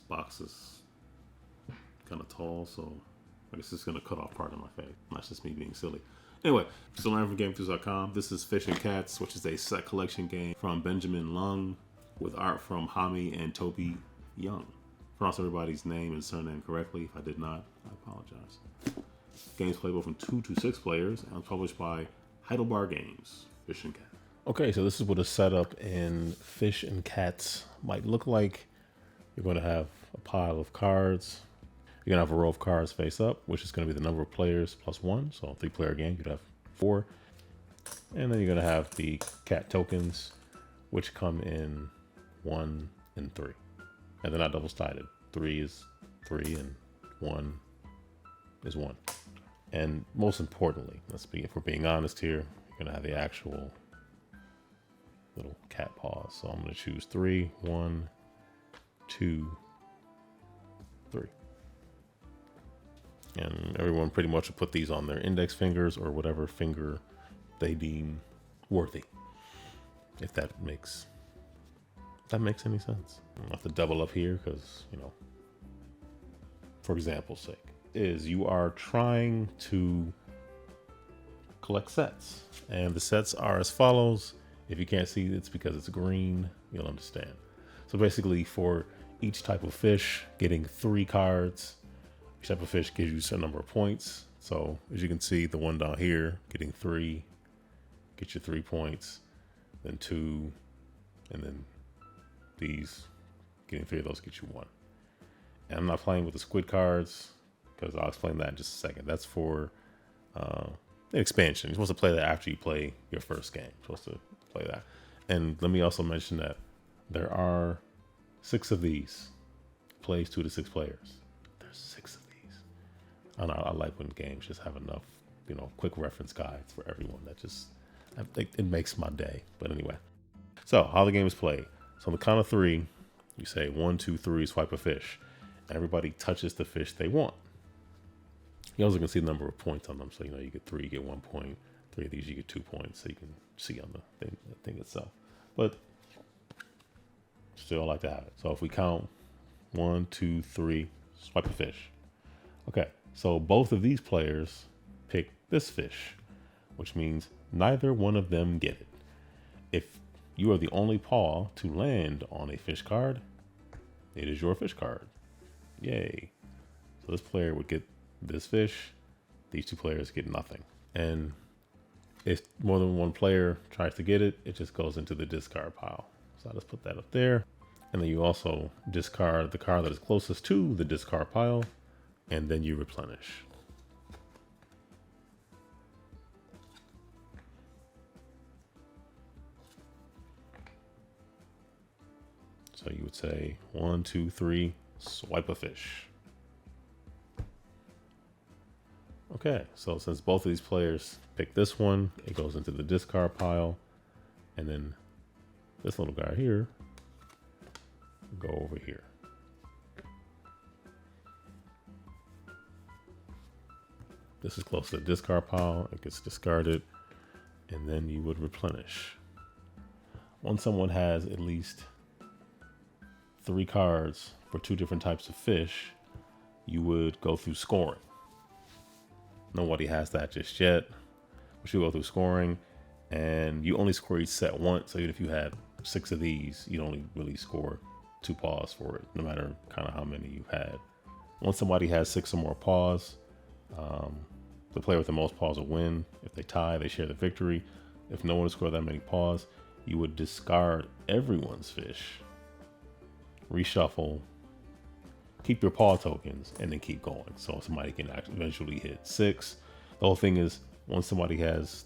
box is kind of tall, so I guess it's going to cut off part of my face. Not just me being silly. Anyway, still learning from GameEnthus.com. This is Fish Katz, which is a set collection game from Benjamin Leung with art from Hami and Toby Yeung. Pronounce everybody's name and surname correctly. If I did not, I apologize. Games playable from 2 to 6 players and published by HeidelBar Games. Fish Katz. Okay, so this is what a setup in Fish Katz might look like. You're going to have a pile of cards. You're going to have a row of cards face up, which is going to be the number of players plus 1. So a 3-player game, you'd have 4. And then you're going to have the cat tokens, which come in 1 and 3. And they're not double-sided. 3 is 3 and 1 is 1. And most importantly, if we're being honest here, you're going to have the actual little cat paws. So I'm going to choose 3, 1, 2, 3. And everyone pretty much will put these on their index fingers or whatever finger they deem worthy. If that makes any sense. I'll have to double up here because, for example's sake, is you are trying to collect sets. And the sets are as follows. If you can't see, it's because it's green. You'll understand. So basically for each type of fish, getting 3 cards. Each type of fish gives you a certain number of points. So as you can see, the one down here, getting 3, get you 3 points, then 2, and then these, getting 3 of those get you 1. And I'm not playing with the squid cards because I'll explain that in just a second. That's for an expansion. You're supposed to play that after you play your first game. You're supposed to play that. And let me also mention that there are 6 of these. Plays 2 to 6 players. There's 6 of these. I like when games just have enough, quick reference guides for everyone. I think it makes my day. But anyway, so how the game is played. So on the count of 3, you say 1, 2, 3, swipe a fish. And everybody touches the fish they want. You also can see the number of points on them. So, you get 3, you get 1 point. 3 of these, you get 2 points. So you can see on the thing itself. But still, I like to have it. So if we count 1, 2, 3, swipe a fish. Okay, so both of these players pick this fish, which means neither one of them get it. If you are the only paw to land on a fish card, it is your fish card. Yay. So this player would get this fish. These 2 players get nothing. And if more than one player tries to get it, it just goes into the discard pile. So I'll just put that up there. And then you also discard the card that is closest to the discard pile, and then you replenish. So you would say 1, 2, 3, swipe a fish. Okay, so since both of these players pick this one, it goes into the discard pile, and then this little guy here go over here. This is close to the discard pile. It gets discarded, and then you would replenish. Once someone has at least 3 cards for 2 different types of fish, you would go through scoring. Nobody has that just yet, but you go through scoring, and you only score each set once. So even if you had 6 of these, you'd only really score 2 paws for it, no matter kind of how many you had. Once somebody has 6 or more paws, the player with the most paws will win. If they tie, they share the victory. If no one has scored that many paws, you would discard everyone's fish, reshuffle, keep your paw tokens, and then keep going. So somebody can actually eventually hit 6. The whole thing is, once somebody has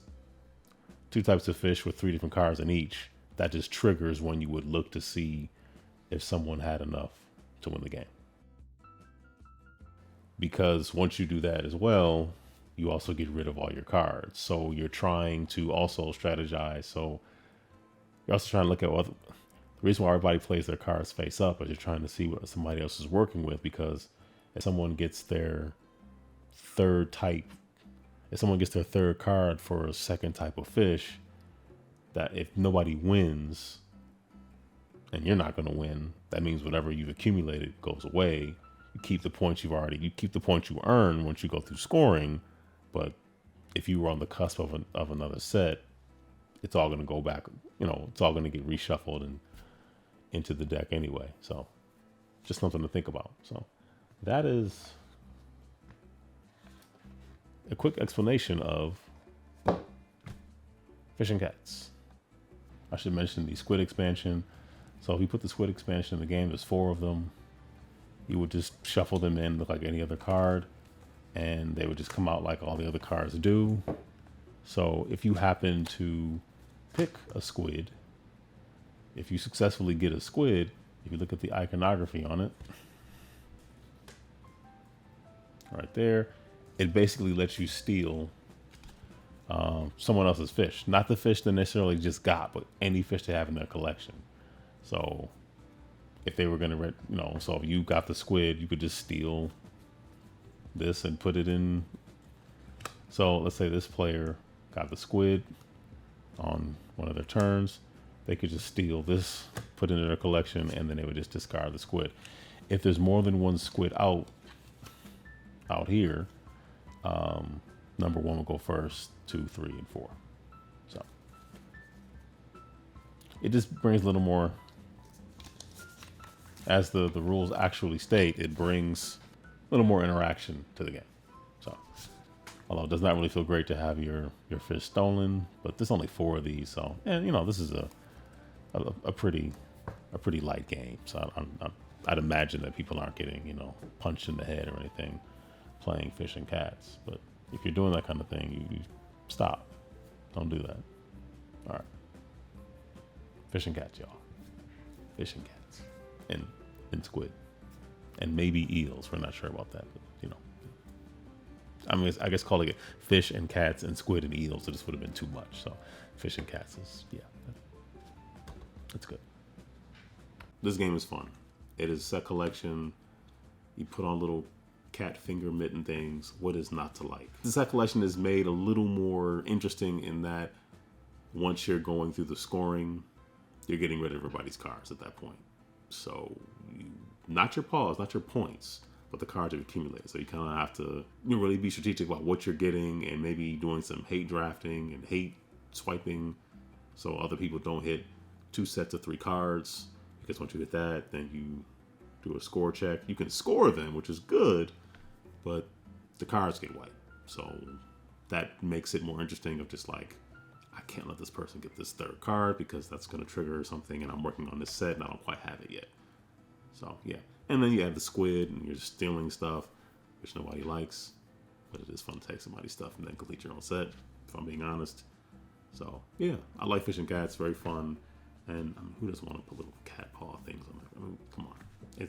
2 types of fish with 3 different cards in each, that just triggers when you would look to see if someone had enough to win the game. Because once you do that as well, you also get rid of all your cards. So you're trying to also strategize. So you're also trying to look at the reason why everybody plays their cards face up is you're trying to see what somebody else is working with. Because if someone gets their third card for a second type of fish, that if nobody wins, and you're not going to win. That means whatever you've accumulated goes away. You keep the points you keep the points you earn once you go through scoring. But if you were on the cusp of another set, it's all going to go back. It's all going to get reshuffled and into the deck anyway. So just something to think about. So that is a quick explanation of Fish Katz. I should mention the squid expansion. So if you put the squid expansion in the game, there's 4 of them. You would just shuffle them in, look like any other card, and they would just come out like all the other cards do. So if you happen to pick a squid, if you successfully get a squid, if you look at the iconography on it, right there, it basically lets you steal someone else's fish. Not the fish they necessarily just got, but any fish they have in their collection. So if they were going to, so if you got the squid, you could just steal this and put it in. So let's say this player got the squid on one of their turns. They could just steal this, put it in their collection, and then they would just discard the squid. If there's more than one squid out here, number 1 will go first, 2, 3, and 4. So it just brings a little more, as the rules actually state, it brings a little more interaction to the game. So although it does not really feel great to have your fish stolen, but there's only 4 of these. So, and this is a pretty light game. So I'd imagine that people aren't getting, punched in the head or anything playing Fish Katz. But if you're doing that kind of thing, you stop. Don't do that. All right. Fish Katz, y'all. Fish Katz. And squid. And maybe eels. We're not sure about that, but I guess calling it Fish and Cats and Squid and Eels, it just would have been too much. So Fish Katz is, that's good. This game is fun. It is a set collection. You put on little cat finger mitten things. What is not to like? The set collection is made a little more interesting in that once you're going through the scoring, you're getting rid of everybody's cards at that point. So not your paws, not your points, but the cards you've accumulated. So you kind of have to really be strategic about what you're getting and maybe doing some hate drafting and hate swiping so other people don't hit 2 sets of 3 cards. Because once you hit that, then you do a score check. You can score them, which is good, but the cards get wiped. So that makes it more interesting of just like, I can't let this person get this 3rd card because that's going to trigger something and I'm working on this set and I don't quite have it yet. So yeah. And then you have the squid and you're stealing stuff, which nobody likes, but it is fun to take somebody's stuff and then complete your own set, if I'm being honest. So yeah, I like Fish Katz, very fun. And who doesn't want to put little cat paw things on it? Come on.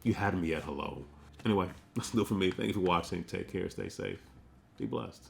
You had me at hello. Anyway, that's enough for me. Thank you for watching. Take care. Stay safe. Be blessed.